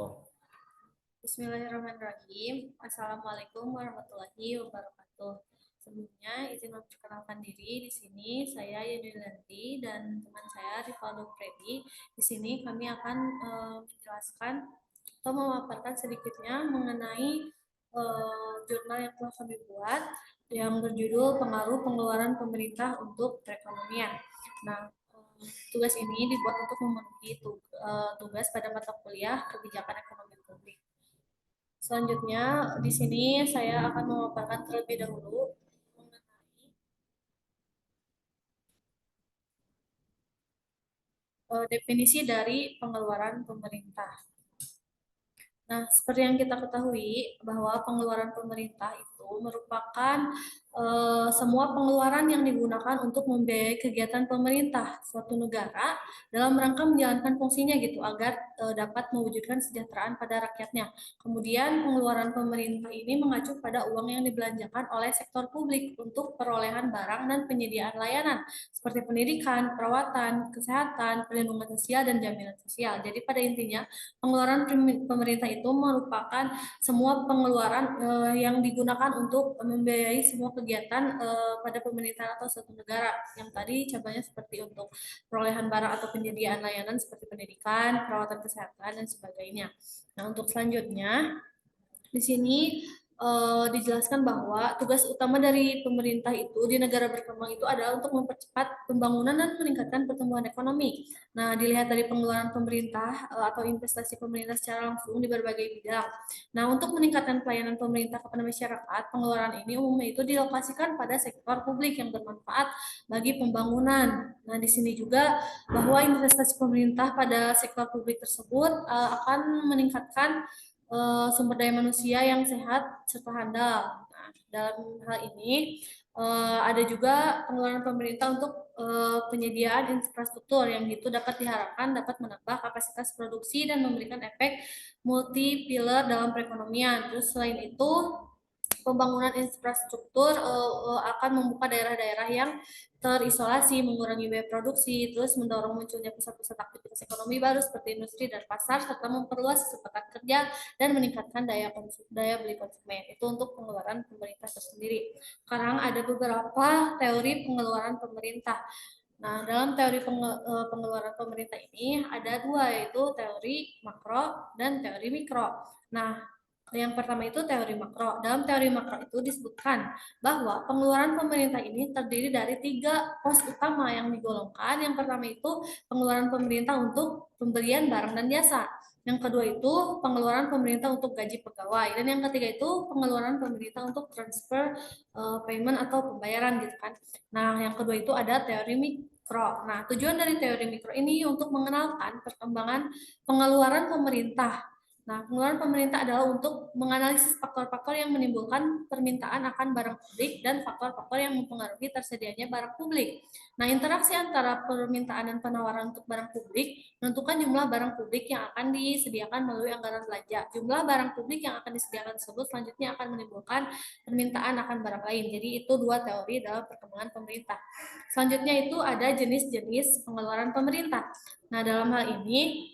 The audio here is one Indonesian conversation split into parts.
wabarakatuh. Bismillahirrahmanirrahim. Assalamualaikum warahmatullahi wabarakatuh. Sebelumnya izin memperkenalkan diri. Di sini saya Yunilanti dan teman saya Rivaldo Freddy. Di sini kami akan menjelaskan atau memaparkan sedikitnya mengenai jurnal yang telah kami buat yang berjudul Pengaruh Pengeluaran Pemerintah untuk Perekonomian. Nah, tugas ini dibuat untuk memenuhi tugas pada mata kuliah Kebijakan Ekonomi Publik. Selanjutnya, di sini saya akan memaparkan terlebih dahulu mengenai definisi dari pengeluaran pemerintah. Nah, seperti yang kita ketahui bahwa pengeluaran pemerintah itu merupakan semua pengeluaran yang digunakan untuk membiayai kegiatan pemerintah suatu negara dalam rangka menjalankan fungsinya gitu agar dapat mewujudkan kesejahteraan pada rakyatnya. Kemudian pengeluaran pemerintah ini mengacu pada uang yang dibelanjakan oleh sektor publik untuk perolehan barang dan penyediaan layanan seperti pendidikan, perawatan, kesehatan, perlindungan sosial dan jaminan sosial. Jadi pada intinya pengeluaran pemerintah itu merupakan semua pengeluaran yang digunakan untuk membiayai semua kegiatan pada pemerintahan atau suatu negara. Yang tadi contohnya seperti untuk perolehan barang atau penyediaan layanan seperti pendidikan, perawatan kesehatan dan sebagainya. Nah, untuk selanjutnya di sini dijelaskan bahwa tugas utama dari pemerintah itu di negara berkembang itu adalah untuk mempercepat pembangunan dan meningkatkan pertumbuhan ekonomi. Nah, dilihat dari pengeluaran pemerintah atau investasi pemerintah secara langsung di berbagai bidang. Nah, untuk meningkatkan pelayanan pemerintah kepada masyarakat, pengeluaran ini umumnya itu dilokasikan pada sektor publik yang bermanfaat bagi pembangunan. Nah, di sini juga bahwa investasi pemerintah pada sektor publik tersebut akan meningkatkan sumber daya manusia yang sehat serta handal. Nah, dalam hal ini ada juga pengeluaran pemerintah untuk penyediaan infrastruktur yang itu dapat diharapkan dapat menambah kapasitas produksi dan memberikan efek multi pilar dalam perekonomian. Terus selain itu pembangunan infrastruktur akan membuka daerah-daerah yang terisolasi, mengurangi biaya produksi, terus mendorong munculnya pusat-pusat aktivitas ekonomi baru seperti industri dan pasar, serta memperluas kesempatan kerja dan meningkatkan daya beli konsumen. Itu untuk pengeluaran pemerintah tersendiri. Sekarang ada beberapa teori pengeluaran pemerintah. Nah, dalam teori pengeluaran pemerintah ini ada dua, yaitu teori makro dan teori mikro. Nah, yang pertama itu teori makro. Dalam teori makro itu disebutkan bahwa pengeluaran pemerintah ini terdiri dari 3 pos utama yang digolongkan. Yang pertama itu pengeluaran pemerintah untuk pembelian barang dan jasa. Yang kedua itu pengeluaran pemerintah untuk gaji pegawai. Dan yang ketiga itu pengeluaran pemerintah untuk transfer payment atau pembayaran gitu kan. Nah, yang kedua itu ada teori mikro. Nah, tujuan dari teori mikro ini untuk mengenalkan perkembangan pengeluaran pemerintah. Nah, pengeluaran pemerintah adalah untuk menganalisis faktor-faktor yang menimbulkan permintaan akan barang publik dan faktor-faktor yang mempengaruhi tersedianya barang publik. Nah, interaksi antara permintaan dan penawaran untuk barang publik menentukan jumlah barang publik yang akan disediakan melalui anggaran belanja. Jumlah barang publik yang akan disediakan tersebut selanjutnya akan menimbulkan permintaan akan barang lain. Jadi itu dua teori dalam perkembangan pemerintah. Selanjutnya itu ada jenis-jenis pengeluaran pemerintah. Nah, dalam hal ini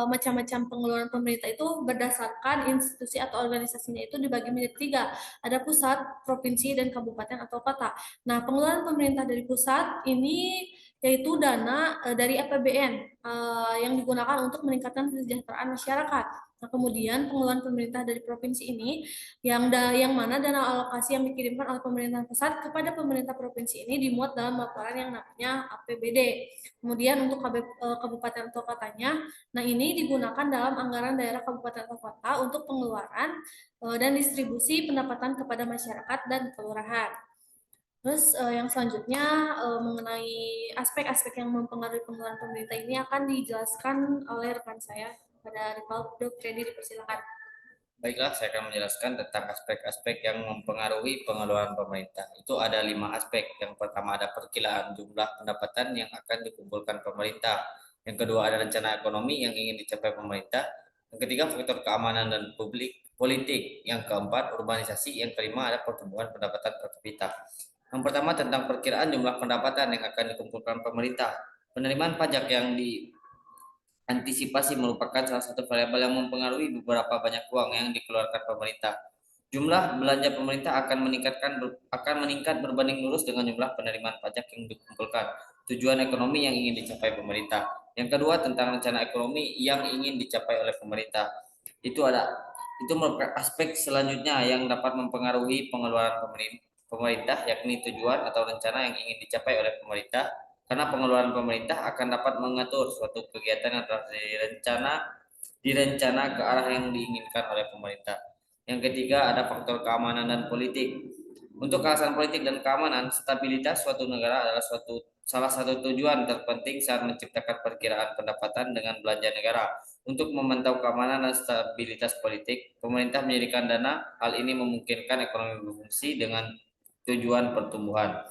macam-macam pengeluaran pemerintah itu berdasarkan institusi atau organisasinya itu dibagi menjadi 3. Ada pusat, provinsi, dan kabupaten atau kota. Nah, pengeluaran pemerintah dari pusat ini yaitu dana dari APBN yang digunakan untuk meningkatkan kesejahteraan masyarakat. Nah, kemudian pengeluaran pemerintah dari provinsi ini yang mana dana alokasi yang dikirimkan oleh pemerintah pusat kepada pemerintah provinsi ini dimuat dalam laporan yang namanya APBD. Kemudian untuk kabupaten atau kotanya, nah ini digunakan dalam anggaran daerah kabupaten atau kota untuk pengeluaran dan distribusi pendapatan kepada masyarakat dan kelurahan. Terus yang selanjutnya mengenai aspek-aspek yang mempengaruhi pengeluaran pemerintah ini akan dijelaskan oleh rekan saya pada Rivaldo. Jadi dipersilakan. Baiklah, saya akan menjelaskan tentang aspek-aspek yang mempengaruhi pengeluaran pemerintah. Itu ada 5 aspek. Yang pertama ada perkiraan jumlah pendapatan yang akan dikumpulkan pemerintah. Yang kedua ada rencana ekonomi yang ingin dicapai pemerintah. Yang ketiga faktor keamanan dan politik. Yang keempat urbanisasi. Yang kelima ada pertumbuhan pendapatan per kapita. Yang pertama tentang perkiraan jumlah pendapatan yang akan dikumpulkan pemerintah. Penerimaan pajak yang Antisipasi merupakan salah satu variabel yang mempengaruhi beberapa banyak uang yang dikeluarkan pemerintah. Jumlah belanja pemerintah akan meningkat berbanding lurus dengan jumlah penerimaan pajak yang dikumpulkan. Tujuan ekonomi yang ingin dicapai pemerintah. Yang kedua tentang rencana ekonomi yang ingin dicapai oleh pemerintah. Itu ada itu merupakan aspek selanjutnya yang dapat mempengaruhi pengeluaran pemerintah, yakni tujuan atau rencana yang ingin dicapai oleh pemerintah, karena pengeluaran pemerintah akan dapat mengatur suatu kegiatan yang telah direncana ke arah yang diinginkan oleh pemerintah. Yang ketiga ada faktor keamanan dan politik. Untuk alasan politik dan keamanan, stabilitas suatu negara adalah salah satu tujuan terpenting saat menciptakan perkiraan pendapatan dengan belanja negara. Untuk memantau keamanan dan stabilitas politik, pemerintah menyediakan dana. Hal ini memungkinkan ekonomi berfungsi dengan tujuan pertumbuhan.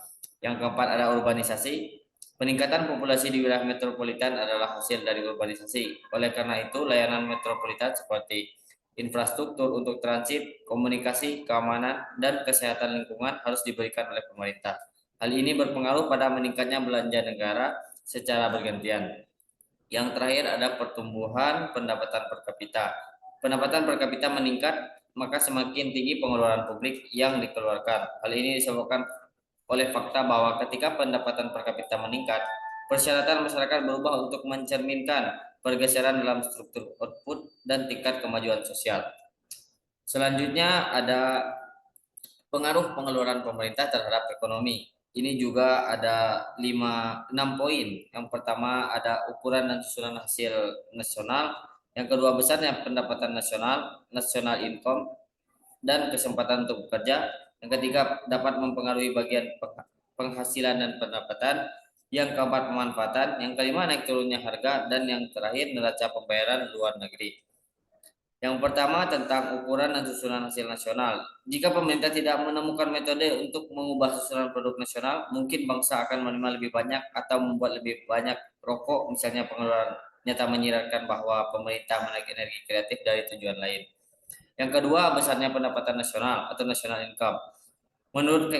Yang keempat ada urbanisasi. Peningkatan populasi di wilayah metropolitan adalah hasil dari urbanisasi. Oleh karena itu, layanan metropolitan seperti infrastruktur untuk transit, komunikasi, keamanan, dan kesehatan lingkungan harus diberikan oleh pemerintah. Hal ini berpengaruh pada meningkatnya belanja negara secara bergantian. Yang terakhir ada pertumbuhan pendapatan per kapita. Pendapatan per kapita meningkat, maka semakin tinggi pengeluaran publik yang dikeluarkan. Hal ini disebabkan oleh fakta bahwa ketika pendapatan per kapita meningkat, persyaratan masyarakat berubah untuk mencerminkan pergeseran dalam struktur output dan tingkat kemajuan sosial. Selanjutnya ada pengaruh pengeluaran pemerintah terhadap ekonomi. Ini juga ada 6 poin. Yang pertama ada ukuran dan susunan hasil nasional. Yang kedua besarnya pendapatan nasional, national income, dan kesempatan untuk bekerja. Yang ketiga dapat mempengaruhi bagian penghasilan dan pendapatan. Yang keempat pemanfaatan. Yang kelima naik turunnya harga. Dan yang terakhir neraca pembayaran luar negeri. Yang pertama tentang ukuran dan susunan hasil nasional. Jika pemerintah tidak menemukan metode untuk mengubah susunan produk nasional, mungkin bangsa akan menerima lebih banyak atau membuat lebih banyak rokok. Misalnya pengeluaran nyata menyiratkan bahwa pemerintah menaiki energi kreatif dari tujuan lain. Yang kedua, besarnya pendapatan nasional atau national income. Menurut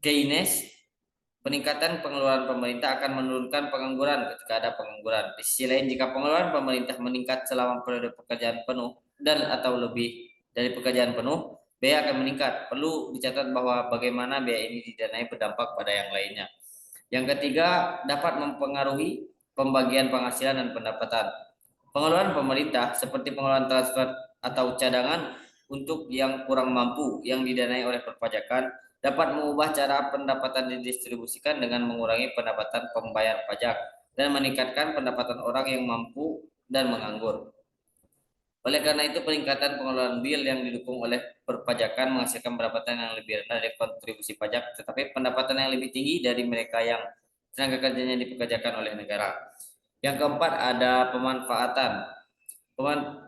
Keynes, peningkatan pengeluaran pemerintah akan menurunkan pengangguran ketika ada pengangguran. Di sisi lain, jika pengeluaran pemerintah meningkat selama periode pekerjaan penuh dan atau lebih dari pekerjaan penuh, biaya akan meningkat. Perlu dicatat bahwa bagaimana biaya ini didanai berdampak pada yang lainnya. Yang ketiga, dapat mempengaruhi pembagian penghasilan dan pendapatan. Pengeluaran pemerintah seperti pengeluaran transfer atau cadangan untuk yang kurang mampu yang didanai oleh perpajakan dapat mengubah cara pendapatan didistribusikan dengan mengurangi pendapatan pembayar pajak dan meningkatkan pendapatan orang yang mampu dan menganggur. Oleh karena itu, peningkatan pengeluaran bil yang didukung oleh perpajakan menghasilkan pendapatan yang lebih rendah dari kontribusi pajak, tetapi pendapatan yang lebih tinggi dari mereka yang tenaga kerjanya dipekerjakan oleh negara. Yang keempat ada pemanfaatan.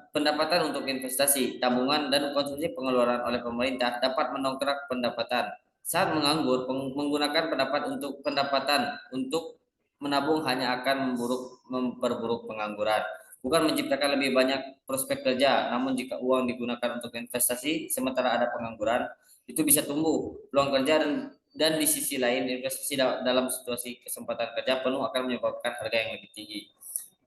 Pendapatan untuk investasi, tabungan, dan konsumsi pengeluaran oleh pemerintah dapat mendongkrak pendapatan. Saat menganggur, menggunakan pendapatan untuk menabung hanya akan memperburuk pengangguran. Bukan menciptakan lebih banyak prospek kerja, namun jika uang digunakan untuk investasi sementara ada pengangguran, itu bisa tumbuh peluang kerja dan di sisi lain investasi dalam situasi kesempatan kerja penuh akan menyebabkan harga yang lebih tinggi.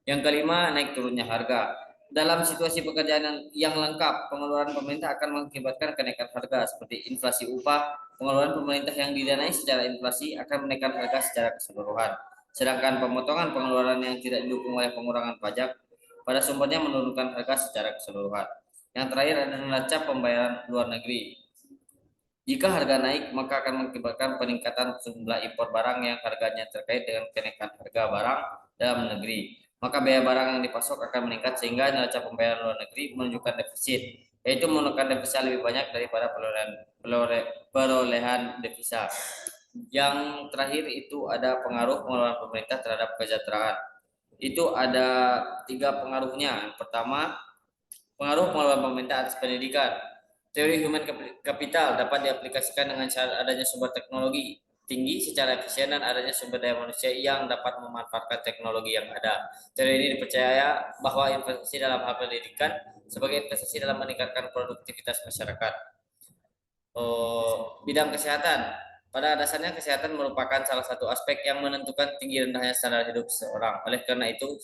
Yang kelima, naik turunnya harga. Dalam situasi pekerjaan yang lengkap, pengeluaran pemerintah akan mengakibatkan kenaikan harga seperti inflasi upah. Pengeluaran pemerintah yang didanai secara inflasi akan menaikkan harga secara keseluruhan. Sedangkan pemotongan pengeluaran yang tidak didukung oleh pengurangan pajak pada sumbernya menurunkan harga secara keseluruhan. Yang terakhir adalah neraca pembayaran luar negeri. Jika harga naik, maka akan mengakibatkan peningkatan jumlah impor barang yang harganya terkait dengan kenaikan harga barang dalam negeri. Maka biaya barang yang dipasok akan meningkat sehingga neraca pembayaran luar negeri menunjukkan defisit, yaitu menunjukkan devisa lebih banyak daripada perolehan devisa. Yang terakhir itu ada pengaruh pengeluaran pemerintah terhadap kesejahteraan. Itu ada 3 pengaruhnya. Yang pertama, pengaruh pengeluaran pemerintah atas pendidikan. Teori human capital dapat diaplikasikan dengan syarat adanya sumber teknologi tinggi secara efisien dan adanya sumber daya manusia yang dapat memanfaatkan teknologi yang ada. Teori ini dipercaya bahwa investasi dalam hal pendidikan sebagai investasi dalam meningkatkan produktivitas masyarakat. Bidang kesehatan. Pada dasarnya kesehatan merupakan salah satu aspek yang menentukan tinggi rendahnya standar hidup seseorang. Oleh karena itu,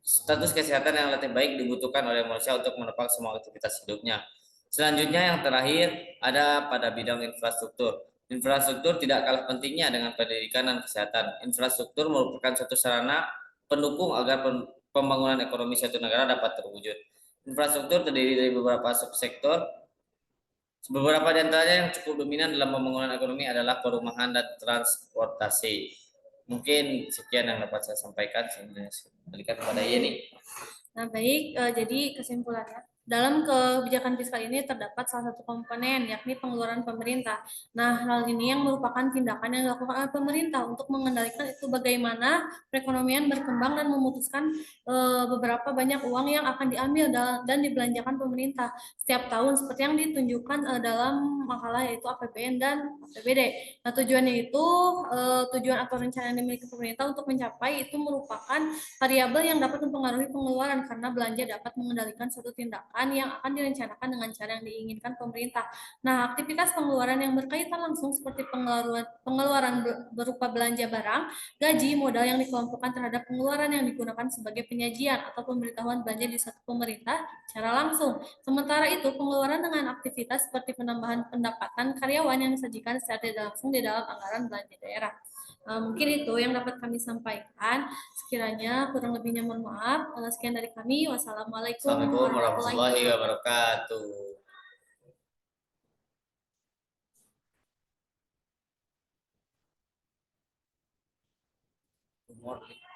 status kesehatan yang relatif baik dibutuhkan oleh manusia untuk menopang semua aktivitas hidupnya. Selanjutnya yang terakhir ada pada bidang infrastruktur. Infrastruktur tidak kalah pentingnya dengan pendidikan dan kesehatan. Infrastruktur merupakan suatu sarana pendukung agar pembangunan ekonomi suatu negara dapat terwujud. Infrastruktur terdiri dari beberapa subsektor. Beberapa di antaranya yang cukup dominan dalam pembangunan ekonomi adalah perumahan dan transportasi. Mungkin sekian yang dapat saya sampaikan. Saya kembalikan kepada Yeni. Nah, baik, jadi kesimpulannya, dalam kebijakan fiskal ini terdapat salah satu komponen, yakni pengeluaran pemerintah. Nah, hal ini yang merupakan tindakan yang dilakukan oleh pemerintah untuk mengendalikan itu bagaimana perekonomian berkembang dan memutuskan beberapa banyak uang yang akan diambil dan dibelanjakan pemerintah setiap tahun, seperti yang ditunjukkan dalam makalah yaitu APBN dan APBD. Nah, tujuannya itu, tujuan atau rencana yang dimiliki pemerintah untuk mencapai itu merupakan variabel yang dapat mempengaruhi pengeluaran karena belanja dapat mengendalikan suatu tindakan yang akan direncanakan dengan cara yang diinginkan pemerintah. Nah, aktivitas pengeluaran yang berkaitan langsung seperti pengeluaran berupa belanja barang, gaji, modal yang dikelompokkan terhadap pengeluaran yang digunakan sebagai penyajian atau pemberitahuan belanja di satu pemerintah secara langsung. Sementara itu, pengeluaran dengan aktivitas seperti penambahan pendapatan karyawan yang disajikan secara tidak langsung di dalam anggaran belanja daerah. Mungkin itu yang dapat kami sampaikan. Sekiranya kurang lebihnya mohon maaf. Sekian dari kami. Wassalamualaikum Assalamualaikum warahmatullahi warahmatullahi wabarakatuh. wabarakatuh. Good morning.